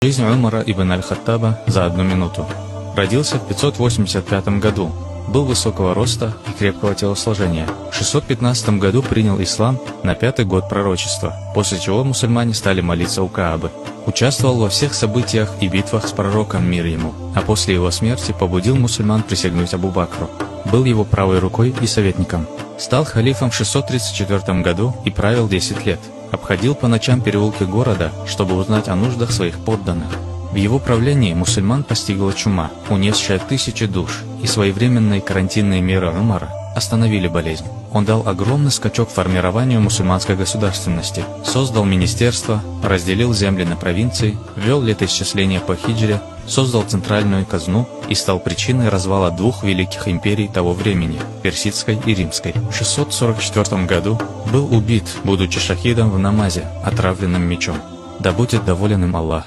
Жизнь Умара ибн аль-Хаттаба за 1 минуту. Родился в 585 году. Был высокого роста и крепкого телосложения. В 615 году принял ислам на 5-й год пророчества, после чего мусульмане стали молиться у Каабы. Участвовал во всех событиях и битвах с пророком, мир ему, а после его смерти побудил мусульман присягнуть Абу Бакру. Был его правой рукой и советником. Стал халифом в 634 году и правил 10 лет. Обходил по ночам переулки города, чтобы узнать о нуждах своих подданных. В его правлении мусульман постигла чума, унесшая тысячи душ, и своевременные карантинные меры Умара остановили болезнь. Он дал огромный скачок формированию мусульманской государственности, создал министерство, разделил земли на провинции, ввел летоисчисление по хиджре, создал центральную казну и стал причиной развала 2 великих империй того времени – персидской и римской. В 644 году был убит, будучи шахидом в намазе, отравленным мечом. Да будет доволен им Аллах.